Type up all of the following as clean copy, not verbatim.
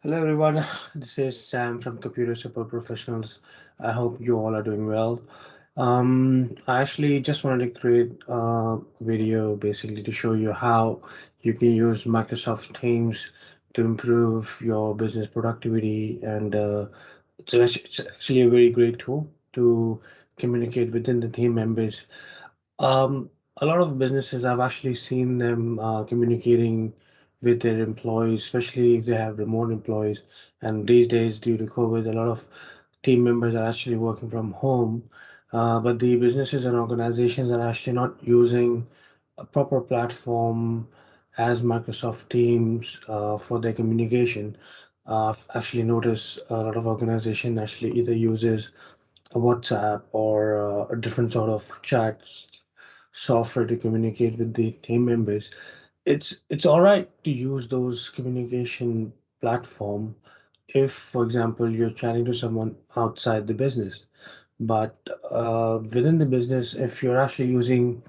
Hello everyone, this is Sam from Computer Support Professionals. I hope you all are doing well. I actually just wanted to create a video basically to show you how you can use Microsoft Teams to improve your business productivity, and it's actually a very great tool to communicate within the team members. A lot of businesses, I've actually seen them communicating with their employees, especially if they have remote employees. And these days, due to COVID, a lot of team members are actually working from home. But the businesses and organizations are actually not using a proper platform as Microsoft Teams for their communication. I've actually noticed a lot of organization actually either uses a WhatsApp or a different sort of chat software to communicate with the team members. It's all right to use those communication platform if, for example, you're chatting to someone outside the business. But within the business, if you're actually using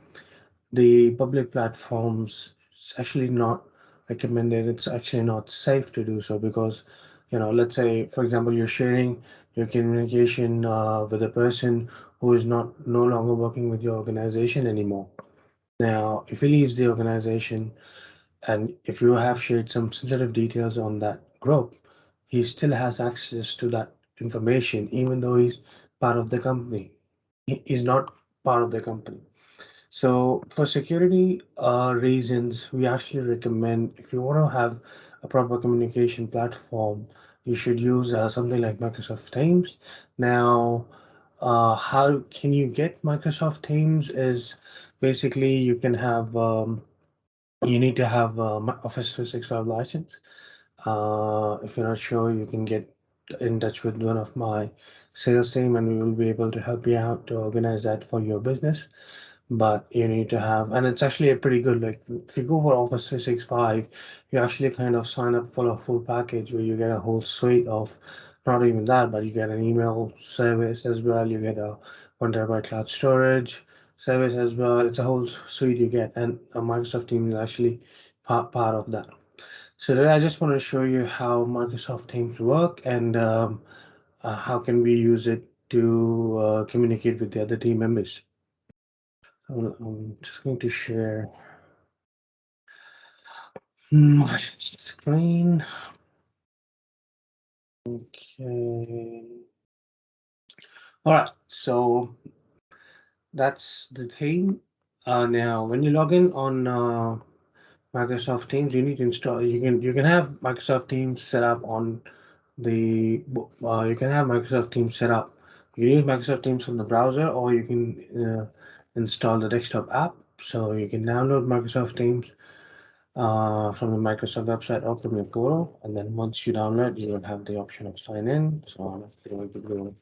the public platforms, it's actually not recommended. It's actually not safe to do so because, let's say, for example, you're sharing your communication with a person who is not no longer working with your organization anymore. Now, if he leaves the organization and if you have shared some sensitive details on that group, he still has access to that information, even though he's part of the company. He is not part of the company. So for security reasons, we actually recommend if you want to have a proper communication platform, you should use something like Microsoft Teams. Now, how can you get Microsoft Teams is basically you can have you need to have Office 365 license. If you're not sure, you can get in touch with one of my sales team and we will be able to help you out to organize that for your business. But you need to have, and it's actually a pretty good, like if you go for Office 365, you actually kind of sign up for a full package where you get a whole suite of, not even that, but you get an email service as well, you get a 1 terabyte cloud storage service as well. It's a whole suite you get, and Microsoft Teams is actually part of that. So today I just want to show you how Microsoft Teams work and how can we use it to communicate with the other team members. I'm just going to share my screen. Okay. All right. So that's the thing. Now, when you log in on Microsoft Teams, you need to install. You can have Microsoft Teams set up on the. You can have Microsoft Teams set up. You can use Microsoft Teams from the browser, or you can install the desktop app. So you can download Microsoft Teams from the Microsoft website or from your portal. And then once you download, you will have the option of sign in. So I'm going to go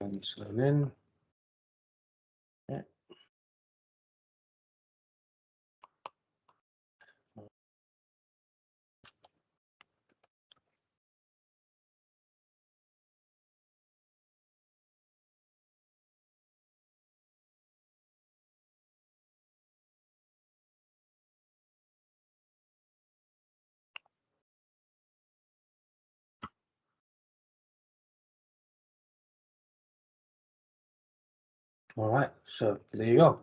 and sign in. Yeah. All right, so there you go.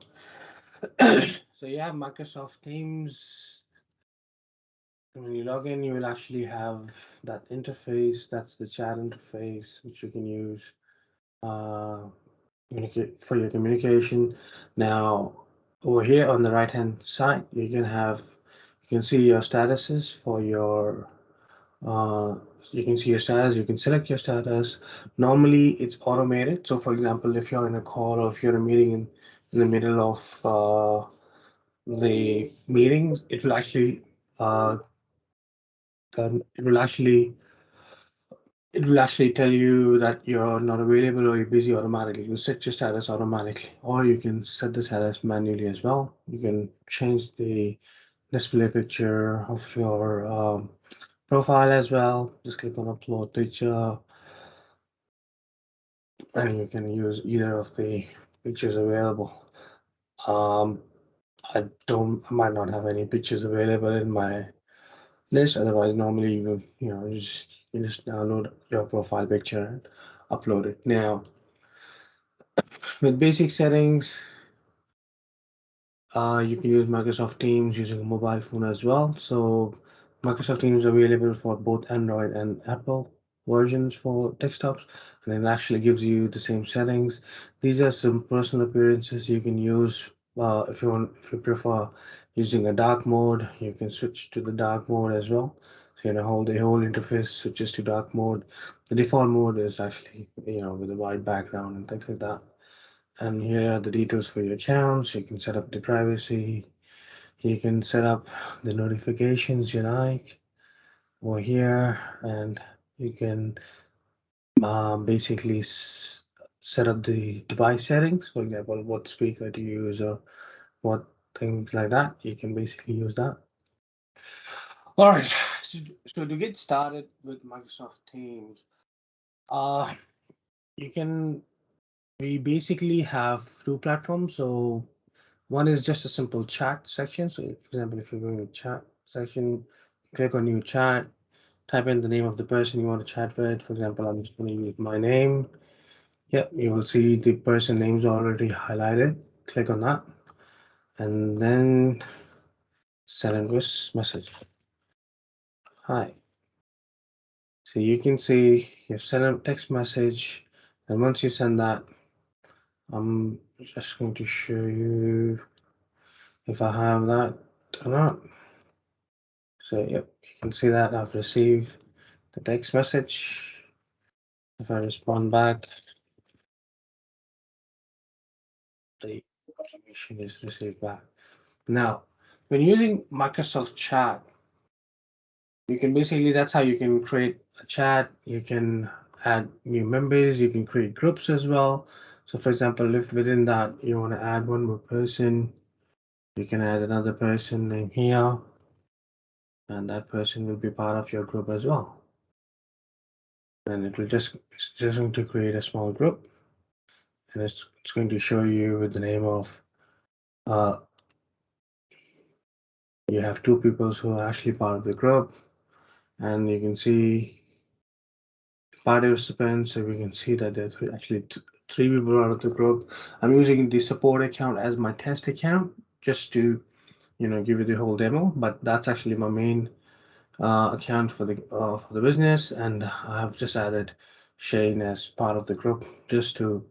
So you have Microsoft Teams. When you log in, you will actually have that interface. That's the chat interface, which you can use uh, communicate for your communication. Now, over here on the right hand side, you can see your statuses for your uh, you can see your status, you can select your status. Normally it's automated. So for example, if you're in a call or if you're in a meeting in the middle of the meeting, uh, it will actually it will actually tell you that you're not available or you're busy automatically. You set your status automatically, or you can set the status manually as well. You can change the display picture of your profile as well. Just click on upload picture and you can use either of the pictures available. Um, I might not have any pictures available in my list. Otherwise, normally you just download your profile picture and upload it. Now, with basic settings, you can use Microsoft Teams using a mobile phone as well. So Microsoft Teams is available for both Android and Apple versions for desktops, and it actually gives you the same settings. These are some personal appearances you can use if you prefer using a dark mode. You can switch to the dark mode as well. So the whole interface switches to dark mode. The default mode is actually with a white background and things like that. And here are the details for your accounts. You can set up the privacy. You can set up the notifications you like over here, and you can basically set up the device settings. For example, what speaker to use or what things like that. You can basically use that. All right. So to get started with Microsoft Teams, uh, you can we basically have two platforms. So one is just a simple chat section. So, for example, if you're going to chat section, click on new chat, type in the name of the person you want to chat with. For example, I'm just going to use my name. Yep, you will see the person names already highlighted. Click on that, and then send a message. Hi. So you can see you've sent a text message, and once you send that, I'm just going to show you if I have that or not. So yep, you can see that I've received the text message. If I respond back, the information is received back. Now, when using Microsoft Chat, you can basically that's how you can create a chat. You can add new members. You can create groups as well. So, for example, if within that you want to add one more person, you can add another person name here, and that person will be part of your group as well. And it's just going to create a small group, and it's going to show you with the name of uh, you have two people who are actually part of the group, and you can see participants. So we can see that there's actually three people out of the group. I'm using the support account as my test account just to give you the whole demo, but that's actually my main account for the business, and I have just added Shane as part of the group just to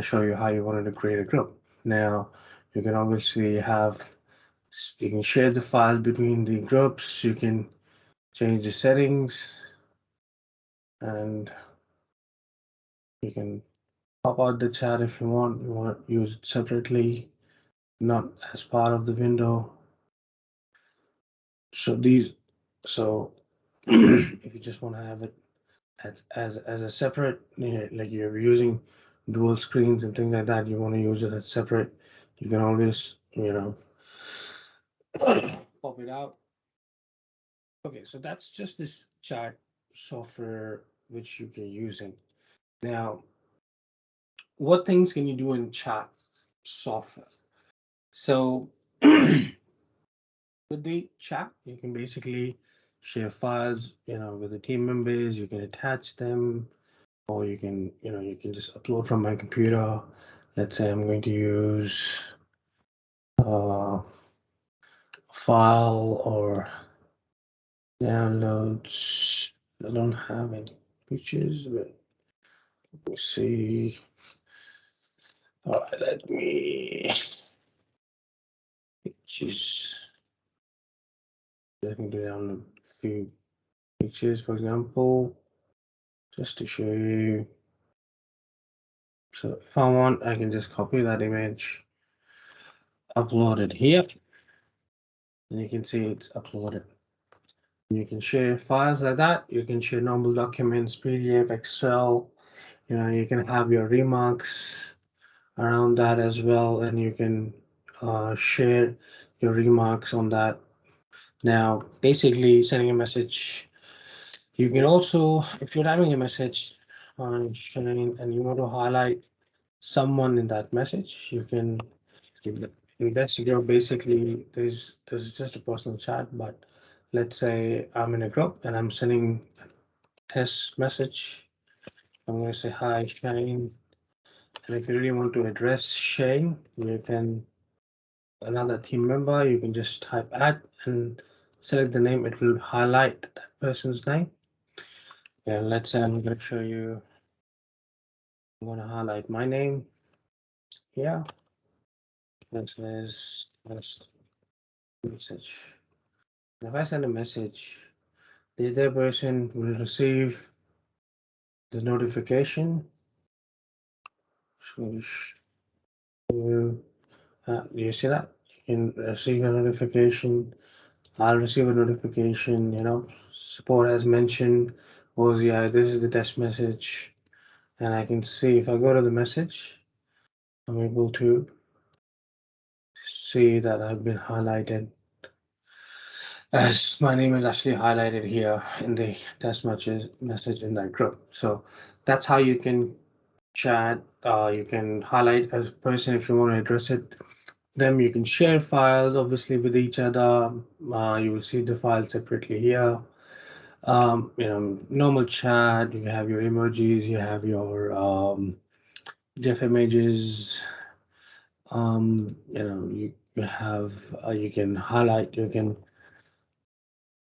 show you how you wanted to create a group. Now you can obviously you can share the file between the groups. You can change the settings, and you can pop out the chat if you want. You want to use it separately, not as part of the window. So so if you just want to have it as a separate, like you're using dual screens and things like that, you want to use it as separate. You can always, pop it out. Okay, so that's just this chat software which you can using. Now, what things can you do in chat software? So with the chat, you can basically share files, with the team members. You can attach them, or you can just upload from my computer. Let's say I'm going to use a file or downloads. I don't have any pictures, but let me see. All right, let me choose. Let me download a few pictures, for example, just to show you. So if I want, I can just copy that image, upload it here, and you can see it's uploaded. You can share files like that. You can share normal documents, PDF, Excel. You can have your remarks around that as well, and you can share your remarks on that. Now, basically, sending a message. You can also, if you're having a message on Shane and you want to highlight someone in that message, you can give the investigate. Basically, there's just a personal chat, but let's say I'm in a group and I'm sending a test message. I'm going to say, hi, Shane. And if you really want to address Shane, you can, another team member, you can just type add and select the name. It will highlight that person's name. Yeah, let's say I'm going to show you, I'm going to highlight my name here. This is message. And if I send a message, the other person will receive the notification. So you see that? You can receive a notification. I'll receive a notification, support has mentioned, OZI, this is the test message. And I can see if I go to the message, I'm able to see that I've been highlighted as my name is actually highlighted here in the test message in that group. So that's how you can chat. You can highlight as a person if you want to address it. Then you can share files obviously with each other. You will see the file separately here. Normal chat. You have your emojis. You have your GIF images. You have you can highlight.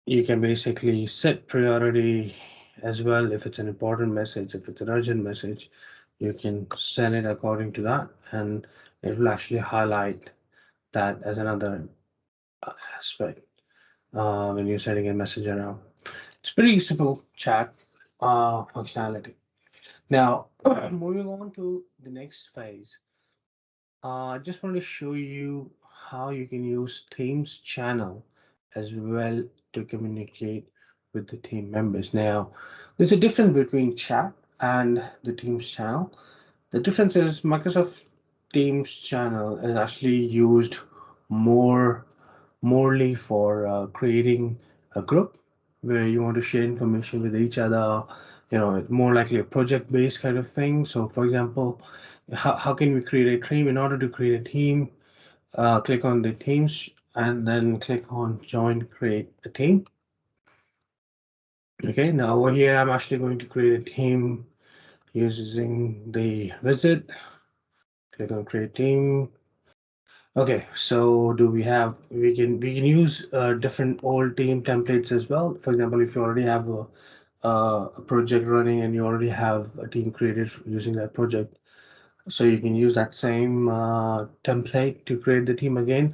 You can basically set priority as well. If it's an important message, if it's an urgent message, you can send it according to that, and it will actually highlight that as another aspect when you're sending a message around. It's pretty simple chat functionality. Now, moving on to the next phase, I just want to show you how you can use Teams channel as well to communicate with the team members. Now, there's a difference between chat and the Teams channel. The difference is Microsoft Teams channel is actually used more morely for creating a group where you want to share information with each other. It's more likely a project-based kind of thing. So, for example, how can we create a team? In order to create a team, click on the teams and then click on join create a team. Okay, now over here, I'm actually going to create a team using the wizard. Click on create team. Okay, so do we can use different old team templates as well. For example, if you already have a project running and you already have a team created using that project, so you can use that same template to create the team again.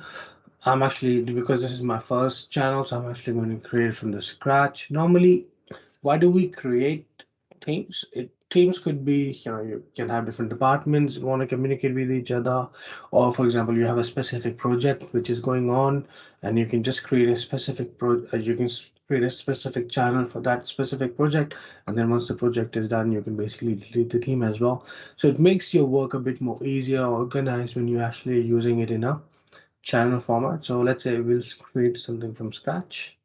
I'm actually, because this is my first channel, so I'm actually going to create it from the scratch. Normally, why do we create teams? Teams could be, you can have different departments you want to communicate with each other, or for example, you have a specific project which is going on, and you can just create a specific create a specific channel for that specific project, and then once the project is done, you can basically delete the team as well. So it makes your work a bit more easier, organized when you're actually using it in a channel format. So let's say we'll create something from scratch.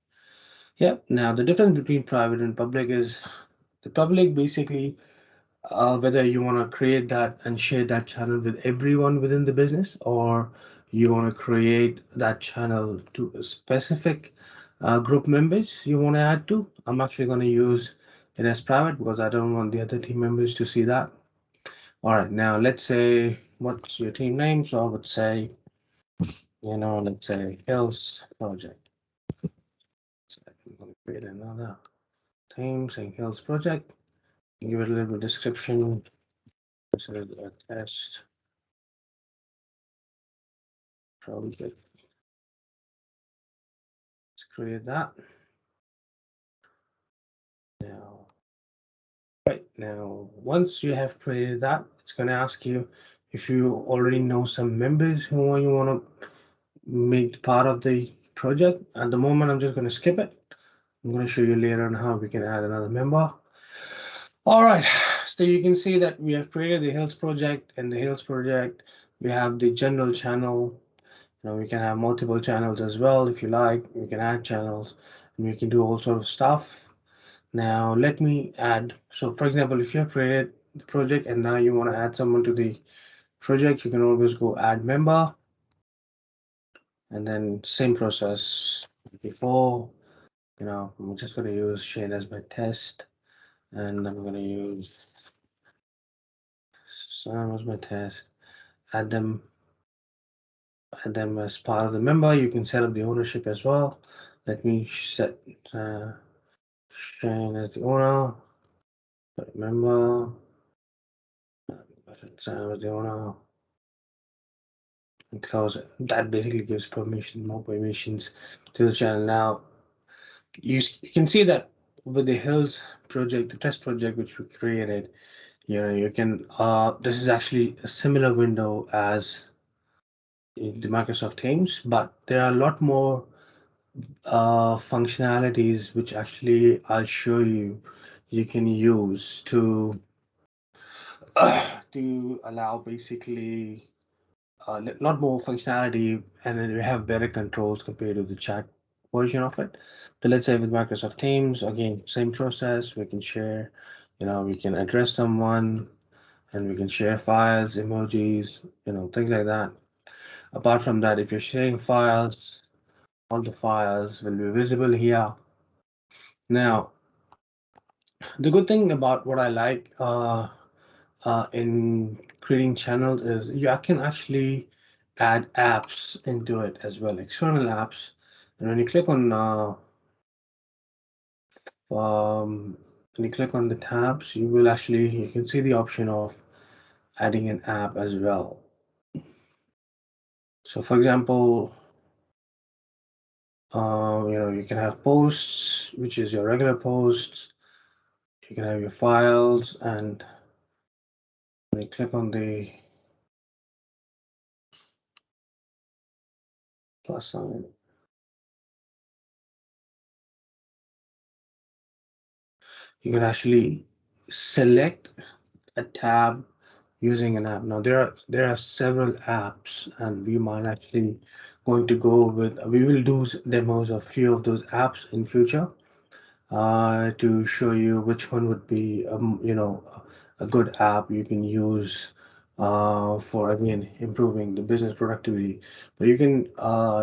Yeah. Now the difference between private and public is the public basically whether you want to create that and share that channel with everyone within the business, or you want to create that channel to a specific group members you want to add to. I'm actually going to use it as private because I don't want the other team members to see that. All right. Now let's say what's your team name? So I would say, let's say Hills Project. So I'm going to create another team saying Hills Project. Give it a little bit description. This is a test project. Let's create that. Now, right now, once you have created that, it's going to ask you if you already know some members who you want to make part of the project. At the moment, I'm just going to skip it. I'm going to show you later on how we can add another member. All right, so you can see that we have created the Hills project, and the Hills project, we have the general channel. We can have multiple channels as well if you like. We can add channels and we can do all sort of stuff. Now let me add. So for example, if you have created the project and now you want to add someone to the project, you can always go add member, and then same process before. I'm just going to use Shane as my test, and I'm going to use Sam as my test. Add them, add them as part of the member. You can set up the ownership as well. Let me set Shane as the owner. Member, Sam as the owner, and close it. That basically gives more permissions to the channel. Now, you can see that with the Hills project, the test project which we created, you can, this is actually a similar window as the Microsoft Teams, but there are a lot more functionalities which actually I'll show you can use to to allow basically a lot more functionality, and then we have better controls compared to the chat version of it. So let's say with Microsoft Teams, again, same process. We can share, we can address someone, and we can share files, emojis, things like that. Apart from that, if you're sharing files, all the files will be visible here. Now, the good thing about what I like in creating channels is you can actually add apps into it as well, external apps. And um, when you click on the tabs, you can see the option of adding an app as well. So for example, you can have posts, which is your regular posts. You can have your files, and when you click on the plus sign, you can actually select a tab using an app. Now there are several apps, and we might actually going to go with we will do demos of few of those apps in future to show you which one would be a good app you can use for again improving the business productivity. But you can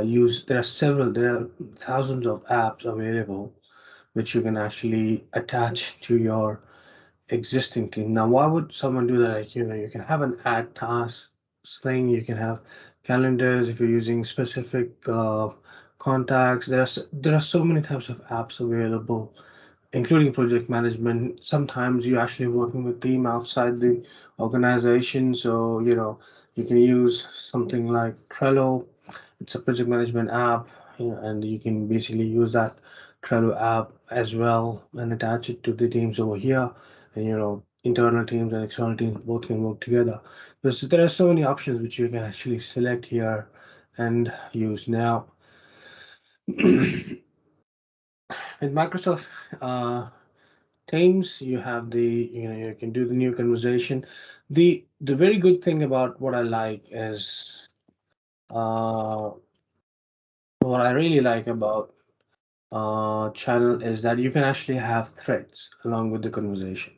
use there are thousands of apps available which you can actually attach to your existing team. Now, why would someone do that? Like, you can have an add task thing, you can have calendars if you're using specific contacts. There are so many types of apps available, including project management. Sometimes you're actually working with team outside the organization, so you can use something like Trello. It's a project management app, and you can basically use that Trello app as well and attach it to the teams over here. And internal teams and external teams both can work together. There are so many options which you can actually select here and use. Now, with Microsoft Teams, you have you can do the new conversation. The very good thing about what I like is what I really like about channel is that you can actually have threads along with the conversation.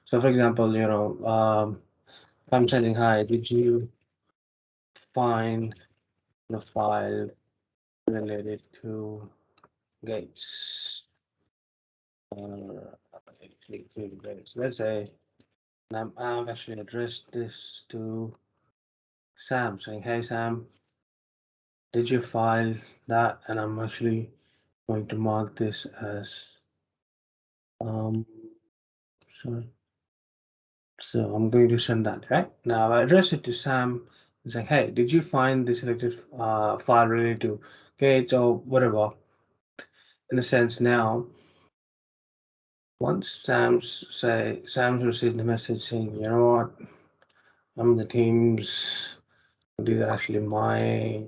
So, for example, if I'm saying, "Hi, did you find the file related to Gates?" Uh, Let's say, and I've actually addressed this to Sam, saying, "Hey, Sam, did you file that?" And I'm actually going to mark this as um, sorry. So I'm going to send that, right? Now I address it to Sam and say, "Hey, did you find the selected file related to Gates or whatever?" In a sense, now once Sam's received the message saying, "You know what? I'm in the teams. These are actually my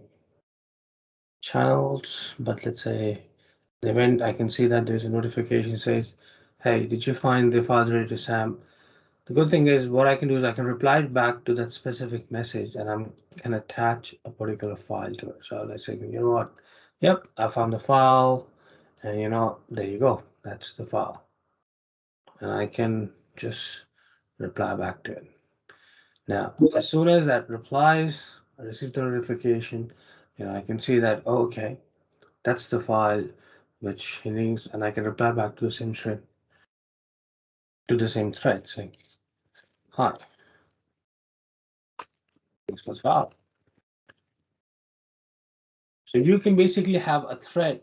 channels." But let's say the event, I can see that there's a notification says, "Hey, did you find the files related to Sam?" The good thing is what I can do is I can reply back to that specific message, and I can attach a particular file to it. So let's say, "You know what? Yep, I found the file, and there you go. That's the file." And I can just reply back to it. Now, as soon as that replies, I receive the notification, I can see that, oh, okay, that's the file which he needs, and I can reply back to the same thread, saying, "Hi, thanks was file." So you can basically have a thread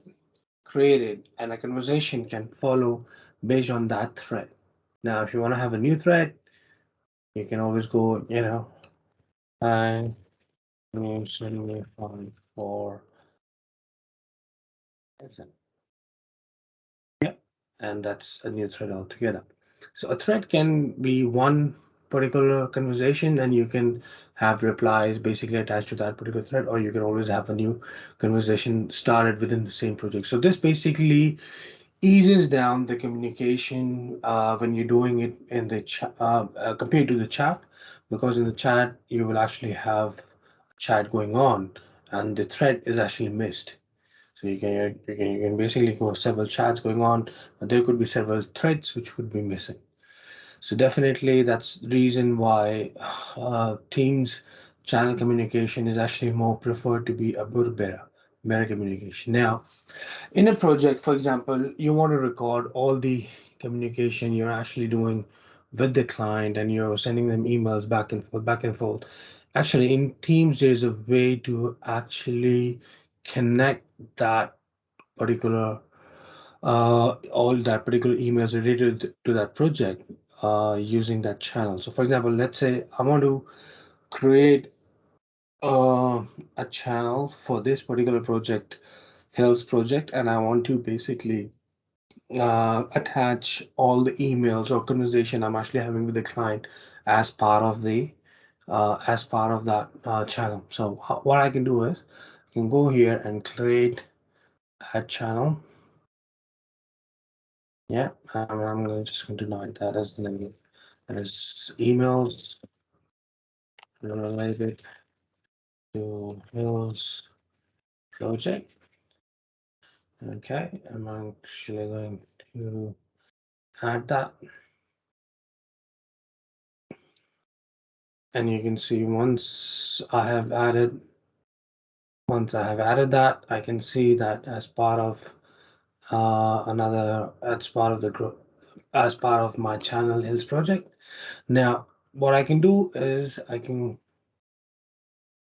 created, and a conversation can follow based on that thread. Now, if you want to have a new thread, you can always go, I need send me file for, yeah, and that's a new thread altogether. So a thread can be one particular conversation, and you can have replies basically attached to that particular thread, or you can always have a new conversation started within the same project. So this basically eases down the communication when you're doing it in the chat compared to the chat, because in the chat you will actually have chat going on and the thread is actually missed. So you can basically go several chats going on, but there could be several threads which would be missing. So definitely that's the reason why Teams channel communication is actually more preferred to be a better communication. Now, in a project, for example, you want to record all the communication you're actually doing with the client, and you're sending them emails back and forth, back and forth. Actually, in Teams, there's a way to actually connect that particular all that particular emails related to that project using that channel. So, for example, let's say I want to create uh, a channel for this particular project, Hills project, and I want to basically attach all the emails or conversation I'm actually having with the client as part of the as part of that channel. So what I can do is I can go here and create a channel. Yeah, I'm just going to deny that as the name. As emails related to Hills project. Okay, I'm actually going to add that. And you can see once I have added that, I can see that as part of as part of the group, as part of my channel Hills project. Now, what I can do is I can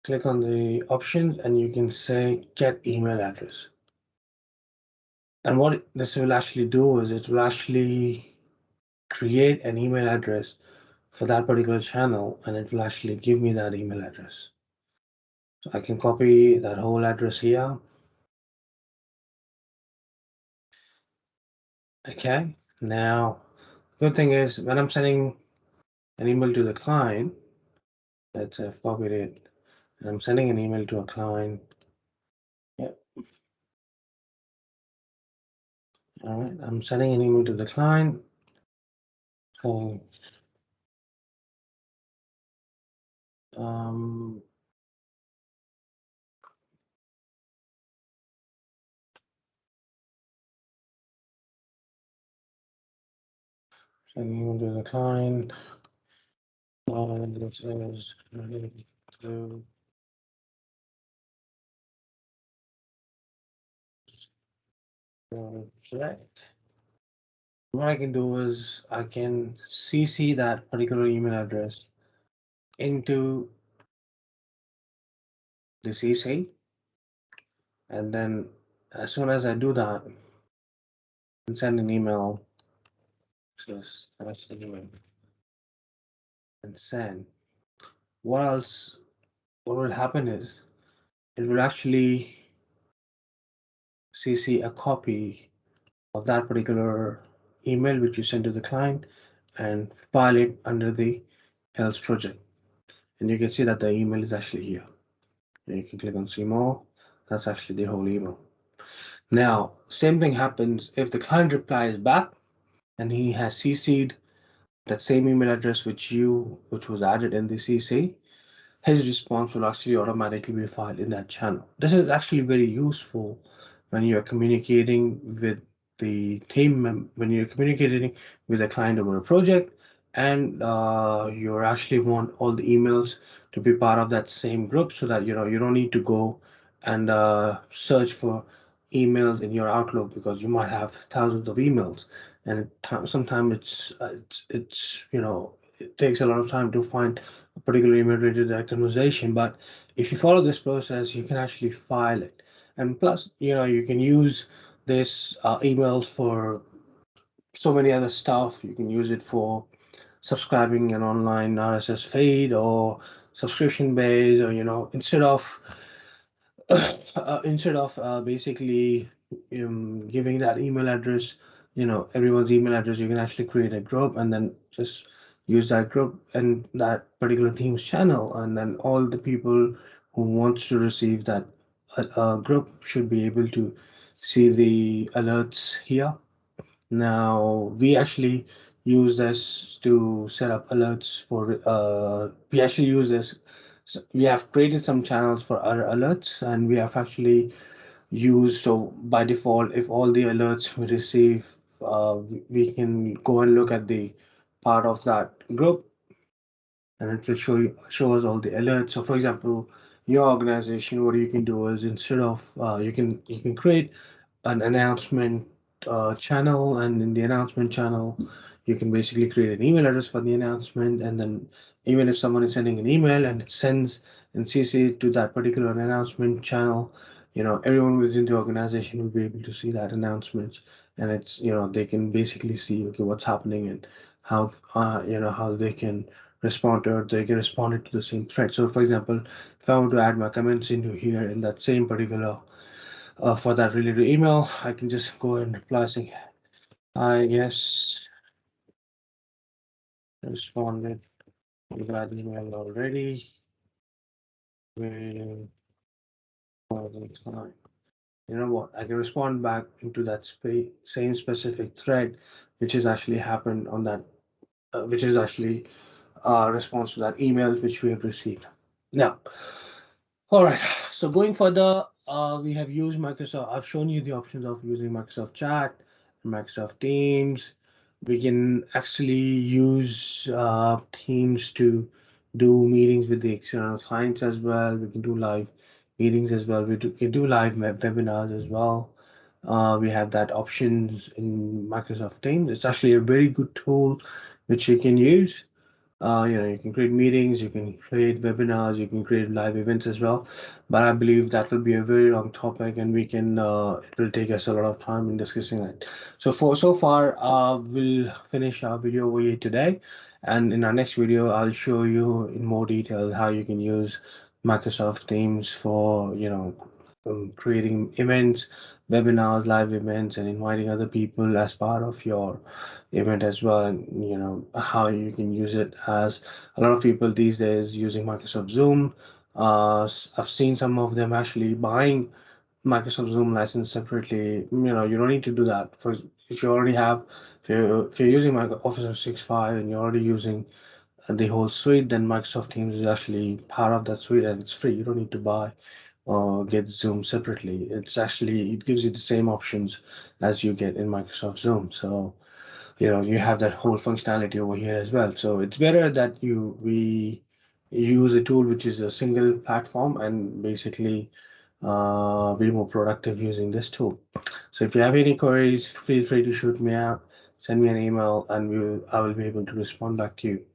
click on the options and you can say get email address. And what this will actually do is it will actually create an email address for that particular channel, and it will actually give me that email address. So I can copy that whole address here. Okay, now good thing is when I'm sending an email to the client, let's say I've copied it, and I'm sending an email to a client. Yeah, all right, I'm sending an email to the client. So, um, sending email to the client. This is ready to project. What I can do is I can CC that particular email address into the CC, and then as soon as I do that, and send an email, just that's the email and send. What else? What will happen is it will actually CC a copy of that particular email which you send to the client and file it under the Health project. And you can see that the email is actually here. And you can click on see more. That's actually the whole email. Now, same thing happens if the client replies back and he has CC'd that same email address which was added in the CC. His response will actually automatically be filed in that channel. This is actually very useful when you're communicating with the when you're communicating with a client over a project, and you actually want all the emails to be part of that same group, so that you don't need to go and search for emails in your Outlook, because you might have thousands of emails, and sometimes it's it takes a lot of time to find a particular email related to that conversation. But if you follow this process, you can actually file it, and plus, you can use this emails for so many other stuff. You can use it for subscribing an online RSS feed or subscription base, or basically giving that email address, everyone's email address, you can actually create a group and then just use that group and that particular team's channel, and then all the people who wants to receive that group should be able to see the alerts here. Now, we actually use this to set up alerts for, we actually use this. We have created some channels for our alerts, and we have actually used, so by default, if all the alerts we receive, we can go and look at the part of that group, and it will show us all the alerts. So for example, your organization, what you can do is, instead of you can create an announcement channel, and in the announcement channel you can basically create an email address for the announcement, and then even if someone is sending an email and it sends and CC to that particular announcement channel, everyone within the organization will be able to see that announcement, and it's they can basically see, okay, what's happening, and how they can respond to it. They can respond it to the same thread. So for example, if I want to add my comments into here in that same particular for that related email, I can just go and reply saying, I yes, responded to that email already. Waiting for the time. You know what? I can respond back into that same specific thread, which has actually happened on that, which is actually a response to that email which we have received. Now, all right. So going further, we have used Microsoft. I've shown you the options of using Microsoft Chat, Microsoft Teams. We can actually use Teams to do meetings with the external clients as well. We can do live meetings as well. Can do live webinars as well. We have that options in Microsoft Teams. It's actually a very good tool which you can use. You can create meetings, you can create webinars, you can create live events as well. But I believe that will be a very long topic, and it will take us a lot of time in discussing it. So far, we'll finish our video over here today, and in our next video, I'll show you in more details how you can use Microsoft Teams for creating events, webinars, live events, and inviting other people as part of your event as well, and how you can use it. As a lot of people these days using Microsoft Zoom, I've seen some of them actually buying Microsoft Zoom license separately. You don't need to do that. For if you already have, if you're using Microsoft Office 365 and you're already using the whole suite, then Microsoft Teams is actually part of that suite, and it's free. You don't need to buy or get Zoom separately. It gives you the same options as you get in Microsoft Zoom. So you have that whole functionality over here as well. So it's better that we use a tool which is a single platform, and basically be more productive using this tool. So if you have any queries, feel free to shoot me out, send me an email, and I will be able to respond back to you.